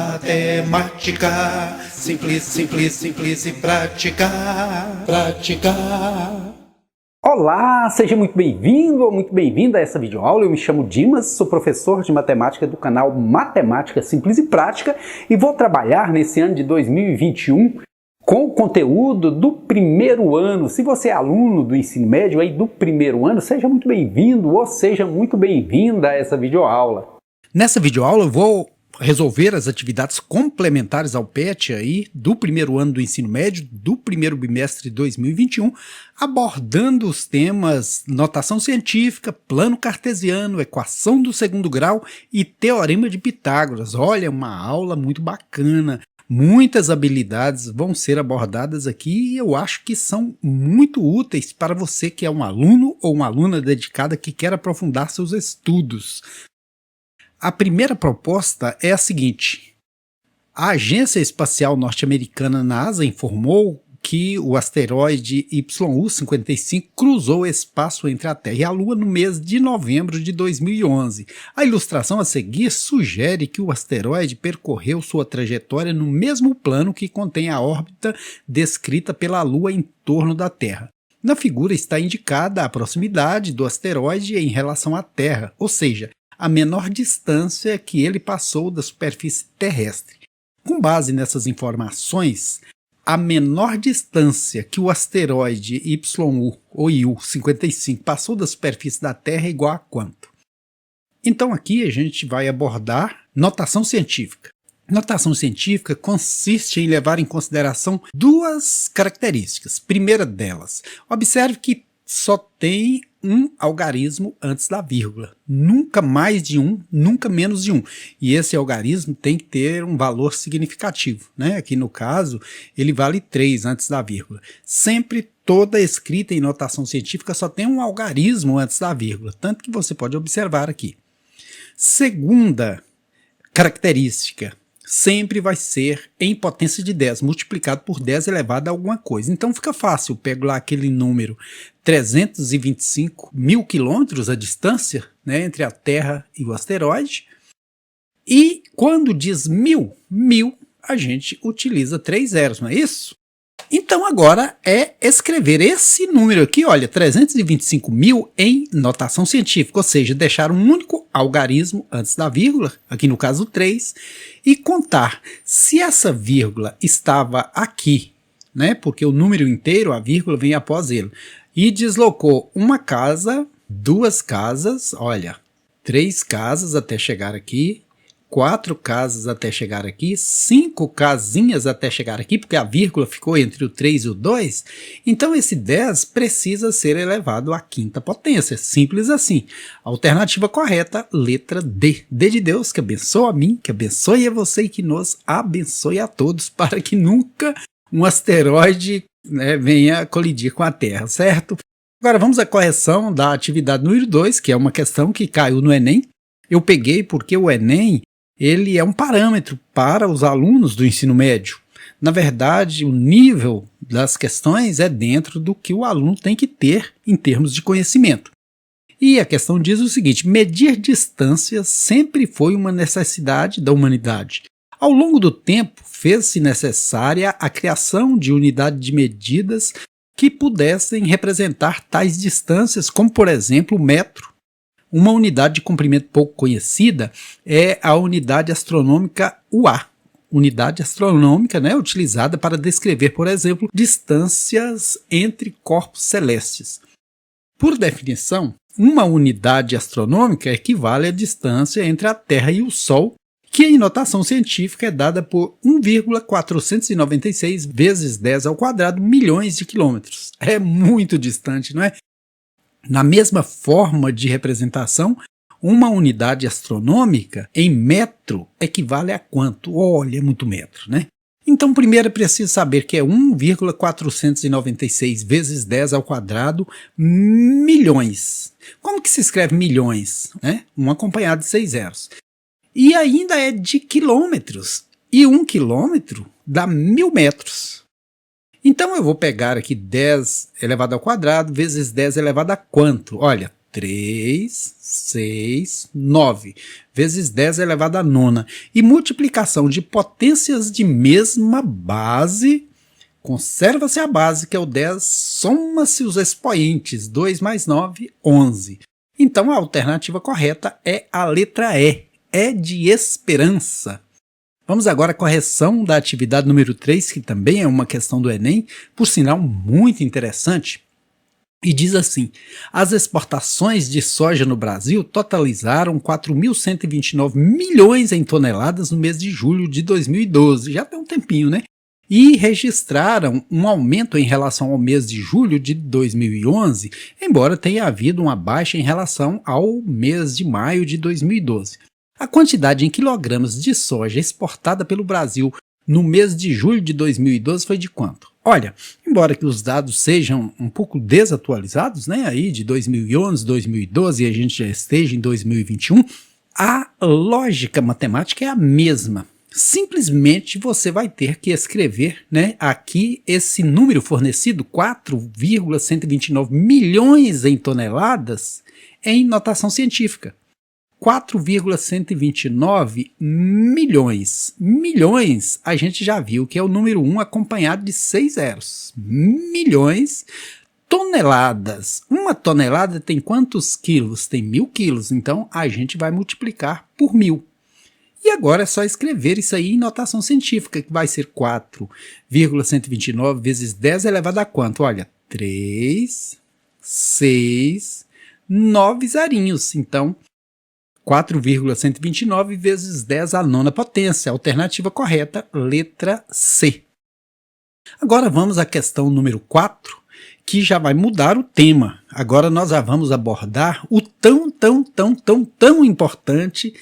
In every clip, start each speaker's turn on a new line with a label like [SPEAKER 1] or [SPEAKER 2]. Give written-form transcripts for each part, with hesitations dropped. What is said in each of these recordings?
[SPEAKER 1] Matemática, simples, simples, simples e prática, prática.
[SPEAKER 2] Olá, seja muito bem-vindo ou muito bem-vinda a essa videoaula. Eu me chamo Dimas, sou professor de matemática do canal Matemática Simples e Prática e vou trabalhar nesse ano de 2021 com o conteúdo do primeiro ano. Se você é aluno do ensino médio aí do primeiro ano, seja muito bem-vindo ou seja muito bem-vinda a essa videoaula. Nessa videoaula eu vou resolver as atividades complementares ao PET aí do primeiro ano do ensino médio, do primeiro bimestre de 2021, abordando os temas notação científica, plano cartesiano, equação do segundo grau e teorema de Pitágoras. Olha, uma aula muito bacana. Muitas habilidades vão ser abordadas aqui e eu acho que são muito úteis para você que é um aluno ou uma aluna dedicada que quer aprofundar seus estudos. A primeira proposta é a seguinte: a Agência Espacial Norte-Americana NASA informou que o asteroide YU-55 cruzou o espaço entre a Terra e a Lua no mês de novembro de 2011. A ilustração a seguir sugere que o asteroide percorreu sua trajetória no mesmo plano que contém a órbita descrita pela Lua em torno da Terra. Na figura está indicada a proximidade do asteroide em relação à Terra, ou seja, a menor distância que ele passou da superfície terrestre. Com base nessas informações, a menor distância que o asteroide YU-55 passou da superfície da Terra é igual a quanto? Então aqui a gente vai abordar notação científica. Notação científica consiste em levar em consideração duas características. Primeira delas, observe que só tem um algarismo antes da vírgula. Nunca mais de um, nunca menos de um. E esse algarismo tem que ter um valor significativo, né? Aqui no caso, ele vale 3 antes da vírgula. Sempre toda escrita em notação científica só tem um algarismo antes da vírgula, tanto que você pode observar aqui. Segunda característica, sempre vai ser em potência de 10, multiplicado por 10 elevado a alguma coisa. Então fica fácil, eu pego lá aquele número 325 mil quilômetros a distância, né, entre a Terra e o asteroide, e quando diz mil, a gente utiliza 3 zeros, não é isso? Então agora é escrever esse número aqui, olha, 325 mil em notação científica, ou seja, deixar um único algarismo antes da vírgula, aqui no caso 3, e contar se essa vírgula estava aqui, né, porque o número inteiro, a vírgula vem após ele, e deslocou uma casa, 2 casas, olha, 3 casas até chegar aqui, 4 casas até chegar aqui, 5 casinhas até chegar aqui, porque a vírgula ficou entre o 3 e o 2, então esse 10 precisa ser elevado à quinta potência, simples assim. Alternativa correta, letra D. D de Deus, que abençoe a mim, que abençoe a você e que nos abençoe a todos, para que nunca um asteroide, né, venha colidir com a Terra, certo? Agora vamos à correção da atividade número 2, que é uma questão que caiu no Enem. Eu peguei porque o Enem ele é um parâmetro para os alunos do ensino médio. Na verdade, o nível das questões é dentro do que o aluno tem que ter em termos de conhecimento. E a questão diz o seguinte: medir distâncias sempre foi uma necessidade da humanidade. Ao longo do tempo, fez-se necessária a criação de unidades de medidas que pudessem representar tais distâncias, como, por exemplo, o metro. Uma unidade de comprimento pouco conhecida é a unidade astronômica UA, unidade astronômica, né, utilizada para descrever, por exemplo, distâncias entre corpos celestes. Por definição, uma unidade astronômica equivale à distância entre a Terra e o Sol, que em notação científica é dada por 1,496 vezes 10 ao quadrado milhões de quilômetros. É muito distante, não é? Na mesma forma de representação, uma unidade astronômica em metro equivale a quanto? Olha, é muito metro, né? Então, primeiro é preciso saber que é 1,496 vezes 10 ao quadrado milhões. Como que se escreve milhões? Né? Um acompanhado de 6 zeros. E ainda é de quilômetros. E 1 quilômetro dá 1000 metros. Então eu vou pegar aqui 10 elevado ao quadrado vezes 10 elevado a quanto? Olha, 3, 6, 9, vezes 10 elevado à nona. E multiplicação de potências de mesma base, conserva-se a base, que é o 10, soma-se os expoentes, 2 mais 9, 11. Então a alternativa correta é a letra E, é de esperança. Vamos agora à correção da atividade número 3, que também é uma questão do Enem, por sinal muito interessante. E diz assim: as exportações de soja no Brasil totalizaram 4.129 milhões em toneladas no mês de julho de 2012, já tem um tempinho, né? E registraram um aumento em relação ao mês de julho de 2011, embora tenha havido uma baixa em relação ao mês de maio de 2012. A quantidade em quilogramas de soja exportada pelo Brasil no mês de julho de 2012 foi de quanto? Olha, embora que os dados sejam um pouco desatualizados, né, aí de 2011, 2012 e a gente já esteja em 2021, a lógica matemática é a mesma. Simplesmente você vai ter que escrever, né, aqui esse número fornecido, 4,129 milhões em toneladas, em notação científica. 4,129 milhões. Milhões, a gente já viu que é o número 1 acompanhado de 6 zeros. Milhões. Toneladas. Uma tonelada tem quantos quilos? Tem 1.000 quilos. Então, a gente vai multiplicar por 1.000. E agora é só escrever isso aí em notação científica, que vai ser 4,129 vezes 10 elevado a quanto? Olha, 3, 6, 9 zerinhos. Então, 4,129 vezes 10 à nona potência. Alternativa correta, letra C. Agora vamos à questão número 4, que já vai mudar o tema. Agora nós já vamos abordar o tão importante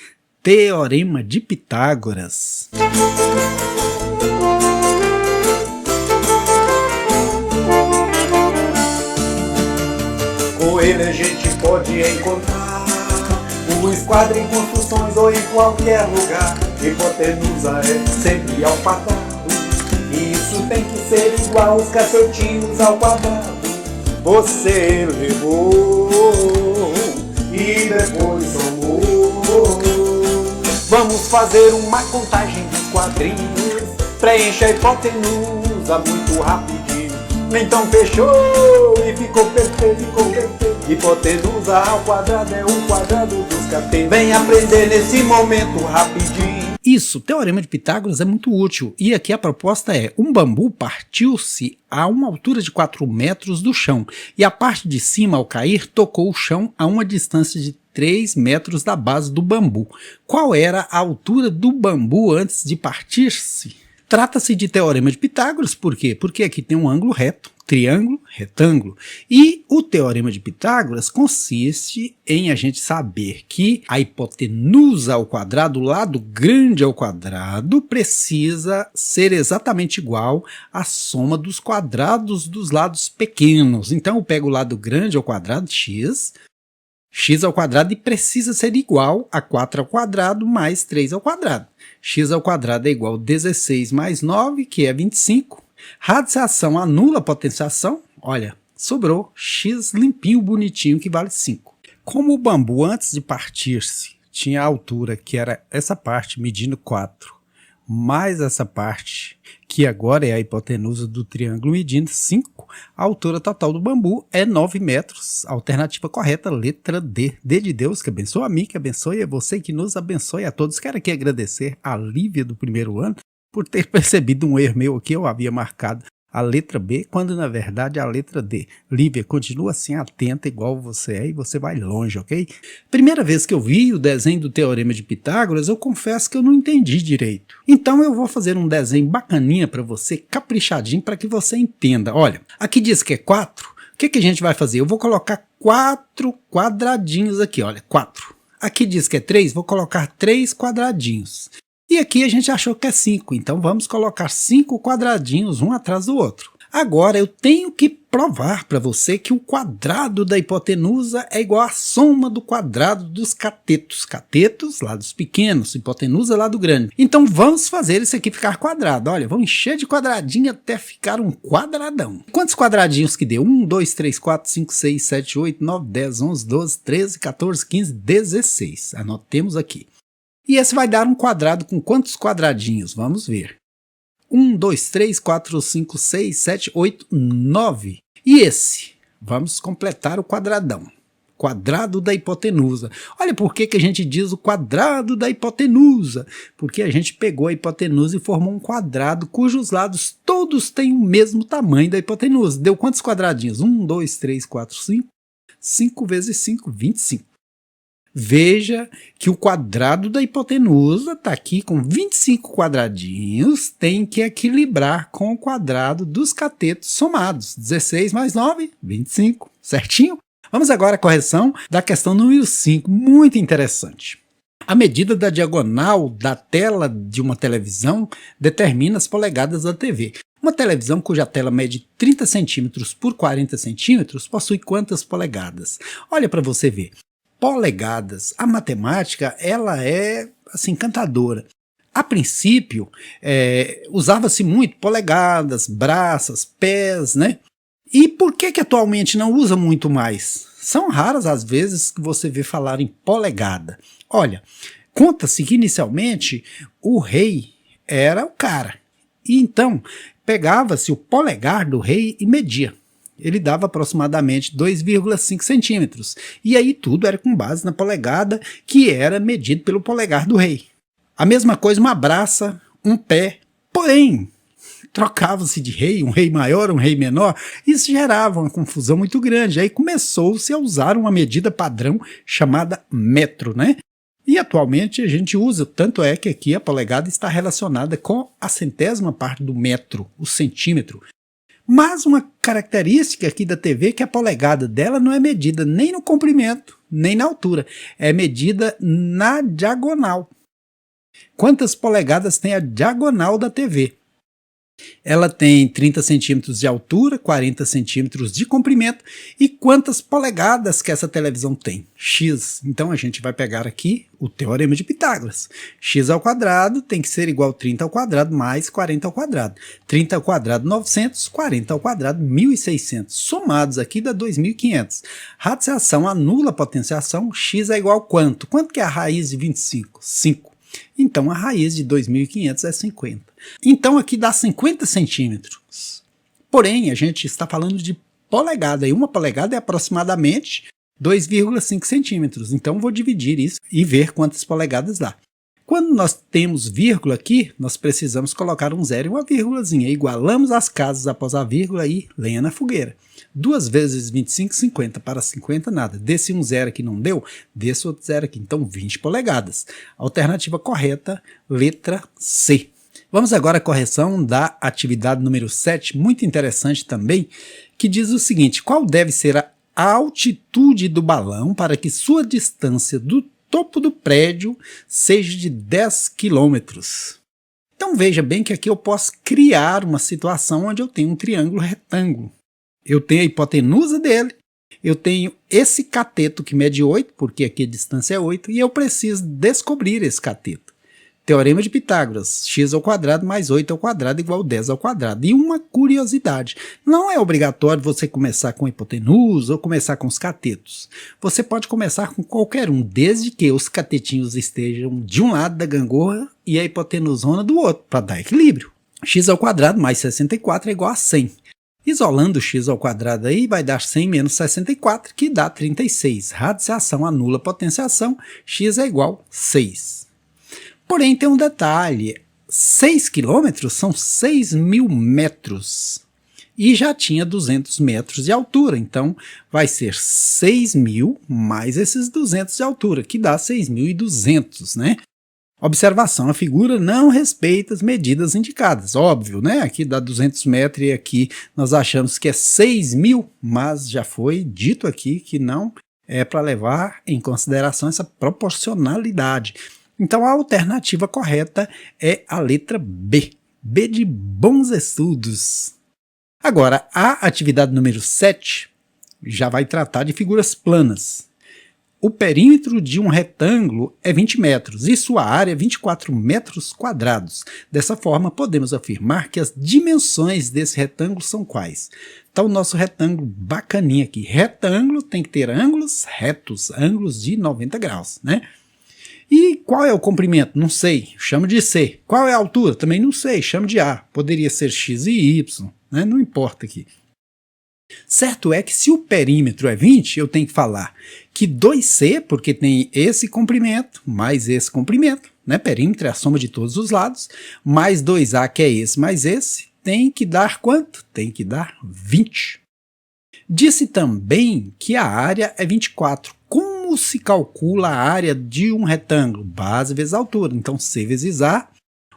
[SPEAKER 2] Teorema de Pitágoras.
[SPEAKER 1] Com ele a gente pode encontrar o esquadro em construções ou em qualquer lugar. Hipotenusa é sempre ao quadrado, e isso tem que ser igual aos cacetinhos ao quadrado. Você levou e depois somou. Vamos fazer uma contagem dos quadrinhos, preenche a hipotenusa muito rapidinho. Então fechou e ficou perfeito, Hipotenusa ao quadrado é o quadrado dos catetos. Vem aprender nesse momento rapidinho.
[SPEAKER 2] Isso, Teorema de Pitágoras é muito útil. E aqui a proposta é: um bambu partiu-se a uma altura de 4 metros do chão, e a parte de cima, ao cair, tocou o chão a uma distância de 3 metros da base do bambu. Qual era a altura do bambu antes de partir-se? Trata-se de Teorema de Pitágoras, por quê? Porque aqui tem um ângulo reto, triângulo, retângulo. E o Teorema de Pitágoras consiste em a gente saber que a hipotenusa ao quadrado, o lado grande ao quadrado, precisa ser exatamente igual à soma dos quadrados dos lados pequenos. Então eu pego o lado grande ao quadrado, x ao quadrado, e precisa ser igual a 4 ao quadrado mais 3 ao quadrado. X ao quadrado é igual a 16 mais 9, que é 25. Radiciação anula a potenciação. Olha, sobrou x limpinho, bonitinho, que vale 5. Como o bambu, antes de partir-se, tinha a altura, que era essa parte, medindo 4, mais essa parte, que agora é a hipotenusa do triângulo, medindo 5, a altura total do bambu é 9 metros. Alternativa correta, letra D. D de Deus, que abençoe a mim, que abençoe a você, que nos abençoe a todos. Quero aqui agradecer a Lívia do primeiro ano por ter percebido um erro meu aqui. Eu havia marcado a letra B, quando na verdade a letra D. Lívia, continua assim atenta igual você é e você vai longe, ok? Primeira vez que eu vi o desenho do Teorema de Pitágoras, eu confesso que eu não entendi direito. Então eu vou fazer um desenho bacaninha para você, caprichadinho, para que você entenda. Olha, aqui diz que é 4. O que a gente vai fazer? Eu vou colocar 4 quadradinhos aqui, olha, 4. Aqui diz que é 3, vou colocar 3 quadradinhos. E aqui a gente achou que é 5, então vamos colocar 5 quadradinhos um atrás do outro. Agora eu tenho que provar para você que o quadrado da hipotenusa é igual à soma do quadrado dos catetos. Catetos lá dos pequenos, hipotenusa lá do grande. Então vamos fazer isso aqui ficar quadrado. Olha, vamos encher de quadradinho até ficar um quadradão. Quantos quadradinhos que deu? 1, 2, 3, 4, 5, 6, 7, 8, 9, 10, 11, 12, 13, 14, 15, 16. Anotemos aqui. E esse vai dar um quadrado com quantos quadradinhos? Vamos ver. 1, 2, 3, 4, 5, 6, 7, 8, 9. E esse? Vamos completar o quadradão. Quadrado da hipotenusa. Olha por que a gente diz o quadrado da hipotenusa. Porque a gente pegou a hipotenusa e formou um quadrado cujos lados todos têm o mesmo tamanho da hipotenusa. Deu quantos quadradinhos? 1, 2, 3, 4, 5. 5 vezes 5, 25. Veja que o quadrado da hipotenusa está aqui com 25 quadradinhos, tem que equilibrar com o quadrado dos catetos somados. 16 mais 9, 25, certinho? Vamos agora à correção da questão número 5, muito interessante. A medida da diagonal da tela de uma televisão determina as polegadas da TV. Uma televisão cuja tela mede 30 centímetros por 40 centímetros possui quantas polegadas? Olha para você ver. Polegadas. A matemática, ela é assim encantadora. A princípio, usava-se muito polegadas, braças, pés, né? E por que atualmente não usa muito mais? São raras as vezes que você vê falar em polegada. Olha, conta-se que inicialmente o rei era o cara. E então pegava-se o polegar do rei e media. Ele dava aproximadamente 2,5 centímetros. E aí tudo era com base na polegada, que era medido pelo polegar do rei. A mesma coisa uma braça, um pé. Porém, trocava-se de rei, um rei maior, um rei menor. Isso gerava uma confusão muito grande. Aí começou-se a usar uma medida padrão chamada metro, né? E atualmente a gente usa, tanto é que aqui a polegada está relacionada com a centésima parte do metro, o centímetro. Mas uma característica aqui da TV é que a polegada dela não é medida nem no comprimento, nem na altura. É medida na diagonal. Quantas polegadas tem a diagonal da TV? Ela tem 30 centímetros de altura, 40 centímetros de comprimento. E quantas polegadas que essa televisão tem? X. Então a gente vai pegar aqui o teorema de Pitágoras. X ao quadrado tem que ser igual a 30 ao quadrado mais 40 ao quadrado. 30 ao quadrado, 900. 40 ao quadrado, 1.600. Somados aqui dá 2.500. Radiciação anula a potenciação. X é igual a quanto? Quanto que é a raiz de 25? 5. Então a raiz de 2.500 é 50. Então aqui dá 50 centímetros. Porém, a gente está falando de polegada. E uma polegada é aproximadamente 2,5 centímetros. Então vou dividir isso e ver quantas polegadas dá. Quando nós temos vírgula aqui, nós precisamos colocar um zero e uma vírgulazinha. Igualamos as casas após a vírgula e lenha na fogueira. 2 vezes 25, 50. Para 50, nada. Desse um zero aqui não deu, desse outro zero aqui. Então, 20 polegadas. Alternativa correta, letra C. Vamos agora à correção da atividade número 7, muito interessante também, que diz o seguinte: qual deve ser a altitude do balão para que sua distância do topo do prédio seja de 10 quilômetros? Então veja bem que aqui eu posso criar uma situação onde eu tenho um triângulo retângulo. Eu tenho a hipotenusa dele, eu tenho esse cateto que mede 8, porque aqui a distância é 8, e eu preciso descobrir esse cateto. Teorema de Pitágoras, x ao quadrado mais 8 ao quadrado igual a 10 ao quadrado. E uma curiosidade, não é obrigatório você começar com a hipotenusa ou começar com os catetos. Você pode começar com qualquer um, desde que os catetinhos estejam de um lado da gangorra e a hipotenusona do outro, para dar equilíbrio. X ao quadrado mais 64 é igual a 100. Isolando x ao quadrado aí, vai dar 100 menos 64, que dá 36. Radiciação anula a potenciação, x é igual a 6. Porém, tem um detalhe, 6 quilômetros são 6.000 metros e já tinha 200 metros de altura, então vai ser 6.000 mais esses 200 de altura, que dá 6.200, né? Observação, a figura não respeita as medidas indicadas, óbvio, né? Aqui dá 200 metros e aqui nós achamos que é 6.000, mas já foi dito aqui que não é para levar em consideração essa proporcionalidade. Então a alternativa correta é a letra B. B de bons estudos. Agora, a atividade número 7 já vai tratar de figuras planas. O perímetro de um retângulo é 20 metros e sua área é 24 metros quadrados. Dessa forma, podemos afirmar que as dimensões desse retângulo são quais? Então, o nosso retângulo bacaninha aqui. Retângulo tem que ter ângulos retos, ângulos de 90 graus, né? E qual é o comprimento? Não sei, chamo de C. Qual é a altura? Também não sei, chamo de A. Poderia ser X e Y, né? Não importa aqui. Certo é que se o perímetro é 20, eu tenho que falar que 2C, porque tem esse comprimento, mais esse comprimento, né? Perímetro é a soma de todos os lados, mais 2A, que é esse mais esse, tem que dar quanto? Tem que dar 20. Disse também que a área é 24. Como se calcula a área de um retângulo? Base vezes altura. Então, C vezes A,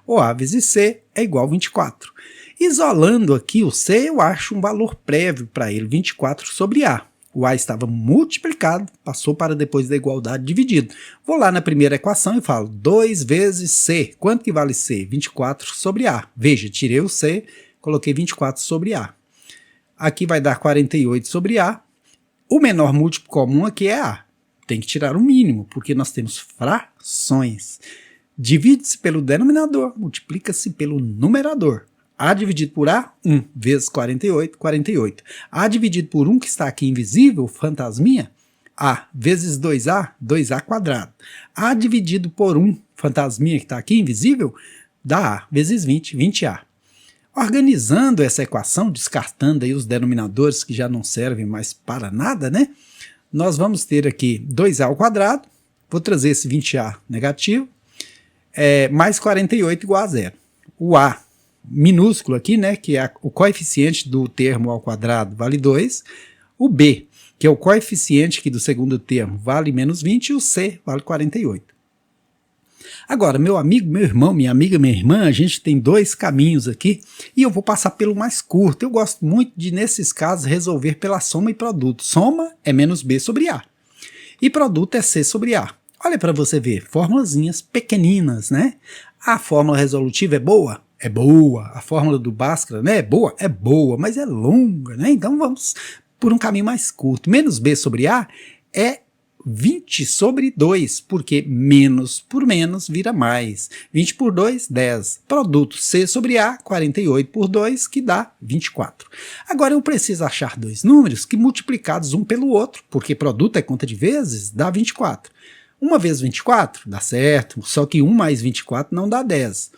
[SPEAKER 2] ou A vezes C, é igual a 24. Isolando aqui o C, eu acho um valor prévio para ele, 24 sobre A. O A estava multiplicado, passou para depois da igualdade dividido. Vou lá na primeira equação e falo 2 vezes C. Quanto que vale C? 24 sobre A. Veja, tirei o C, coloquei 24 sobre A. Aqui vai dar 48 sobre A. O menor múltiplo comum aqui é A. Tem que tirar o mínimo, porque nós temos frações. Divide-se pelo denominador, multiplica-se pelo numerador. A dividido por A, 1 vezes 48, 48. A dividido por 1, que está aqui invisível, fantasminha, A vezes 2A, 2A quadrado. A dividido por 1, fantasminha que está aqui invisível, dá A vezes 20, 20A. Organizando essa equação, descartando aí os denominadores que já não servem mais para nada, né? Nós vamos ter aqui 2A ao quadrado, vou trazer esse 20A negativo, mais 48 igual a zero. O A minúsculo aqui, né, que é o coeficiente do termo ao quadrado, vale 2. O B, que é o coeficiente aqui do segundo termo, vale menos 20. E o C vale 48. Agora, meu amigo, meu irmão, minha amiga, minha irmã, a gente tem dois caminhos aqui e eu vou passar pelo mais curto. Eu gosto muito de, nesses casos, resolver pela soma e produto. Soma é menos B sobre A e produto é C sobre A. Olha para você ver, formulazinhas pequeninas, né? A fórmula resolutiva é boa? É boa. A fórmula do Bhaskara, né? É boa? É boa, mas é longa, né? Então vamos por um caminho mais curto. Menos B sobre A é 20 sobre 2, porque menos por menos vira mais. 20 por 2, 10. Produto C sobre A, 48 por 2, que dá 24. Agora eu preciso achar dois números que multiplicados um pelo outro, porque produto é conta de vezes, dá 24. 1 vezes 24 dá certo, só que 1 mais 24 não dá 10.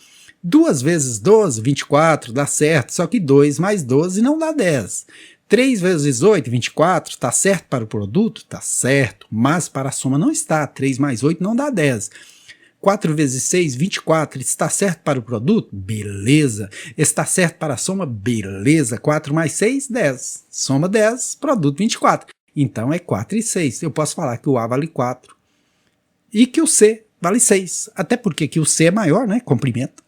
[SPEAKER 2] 2 vezes 12, 24, dá certo, só que 2 mais 12 não dá 10. 3 vezes 8, 24, está certo para o produto? Está certo, mas para a soma não está. 3 mais 8 não dá 10. 4 vezes 6, 24, está certo para o produto? Beleza. Está certo para a soma? Beleza. 4 mais 6, 10. Soma 10, produto 24. Então é 4 e 6. Eu posso falar que o A vale 4 e que o C vale 6. Até porque aqui o C é maior, né? Comprimento.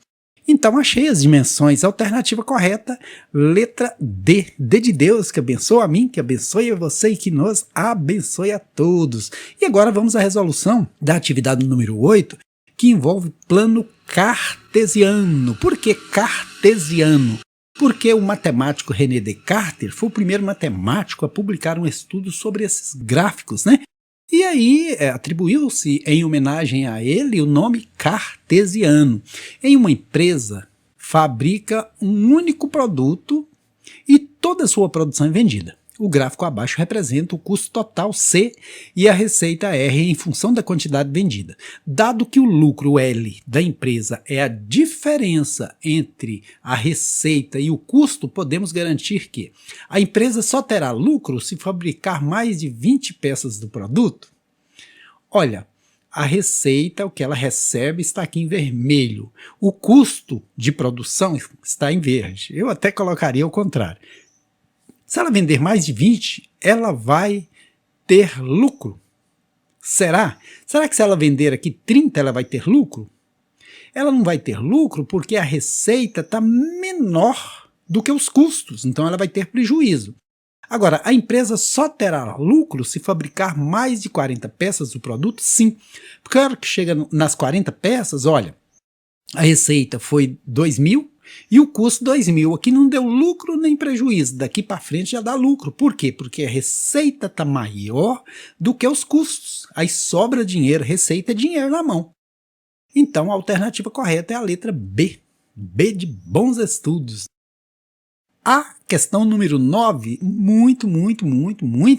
[SPEAKER 2] Então achei as dimensões. Alternativa correta, letra D. D de Deus, que abençoa a mim, que abençoe a você e que nos abençoe a todos. E agora vamos à resolução da atividade número 8, que envolve plano cartesiano. Por que cartesiano? Porque o matemático René Descartes foi o primeiro matemático a publicar um estudo sobre esses gráficos, né? E aí atribuiu-se em homenagem a ele o nome cartesiano. Em uma empresa, fabrica um único produto e toda a sua produção é vendida. O gráfico abaixo representa o custo total C e a receita R em função da quantidade vendida. Dado que o lucro L da empresa é a diferença entre a receita e o custo, podemos garantir que a empresa só terá lucro se fabricar mais de 20 peças do produto. Olha, a receita, o que ela recebe, está aqui em vermelho. O custo de produção está em verde. Eu até colocaria o contrário. Se ela vender mais de 20, ela vai ter lucro. Será? Será que se ela vender aqui 30, ela vai ter lucro? Ela não vai ter lucro porque a receita está menor do que os custos, então ela vai ter prejuízo. Agora, a empresa só terá lucro se fabricar mais de 40 peças do produto? Sim. Porque a hora que chega nas 40 peças, olha, a receita foi 2.000, e o custo 2.000. Aqui não deu lucro nem prejuízo, daqui para frente já dá lucro. Por quê? Porque a receita está maior do que os custos. Aí sobra dinheiro, receita é dinheiro na mão. Então a alternativa correta é a letra B. B de bons estudos. A questão número 9, muito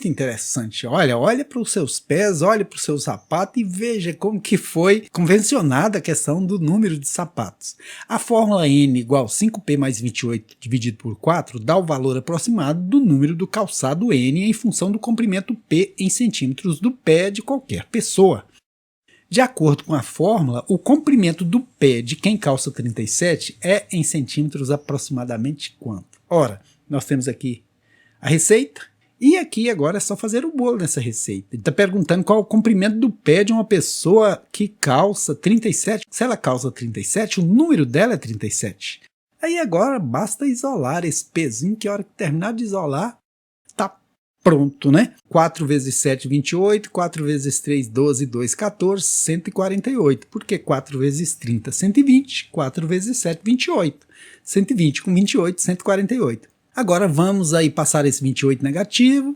[SPEAKER 2] interessante. Olha para os seus pés, olha para o seu sapato e veja como que foi convencionada a questão do número de sapatos. A fórmula N igual 5P mais 28 dividido por 4 dá o valor aproximado do número do calçado N em função do comprimento P em centímetros do pé de qualquer pessoa. De acordo com a fórmula, o comprimento do pé de quem calça 37 é em centímetros aproximadamente quanto? Ora, nós temos aqui a receita e aqui agora é só fazer o bolo nessa receita. Ele está perguntando qual é o comprimento do pé de uma pessoa que calça 37. Se ela calça 37, o número dela é 37. Aí agora basta isolar esse pezinho que a hora que terminar de isolar, tá pronto, né? 4 vezes 7, 28, 4 vezes 3, 12, 2, 14, 148. Porque 4 vezes 30, 120, 4 vezes 7, 28. 120 com 28, 148. Agora vamos aí passar esse 28 negativo.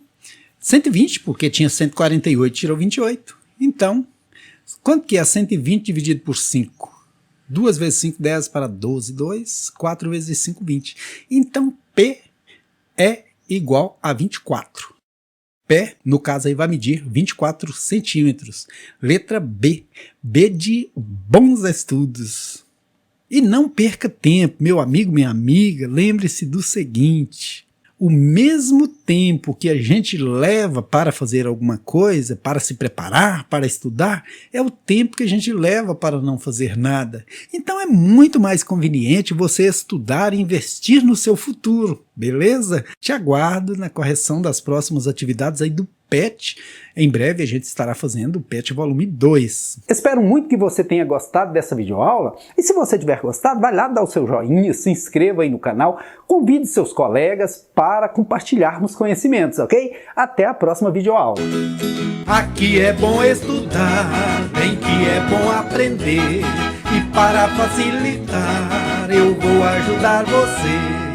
[SPEAKER 2] 120, porque tinha 148, tirou 28. Então, quanto que é 120 dividido por 5? 2 vezes 5, 10 para 12, 2. 4 vezes 5, 20. Então, P é igual a 24. Pé, no caso aí, vai medir 24 centímetros. Letra B. B de bons estudos. E não perca tempo, meu amigo, minha amiga, lembre-se do seguinte: o mesmo tempo que a gente leva para fazer alguma coisa, para se preparar, para estudar, é o tempo que a gente leva para não fazer nada. Então é muito mais conveniente você estudar e investir no seu futuro, beleza? Te aguardo na correção das próximas atividades aí do PET. Em breve a gente estará fazendo o PET volume 2.
[SPEAKER 1] Espero muito que você tenha gostado dessa videoaula. E se você tiver gostado, vai lá dar o seu joinha, se inscreva aí no canal, convide seus colegas para compartilharmos conhecimentos, ok? Até a próxima videoaula.
[SPEAKER 2] Aqui é bom estudar, bem que é bom aprender. E para facilitar, eu vou ajudar você.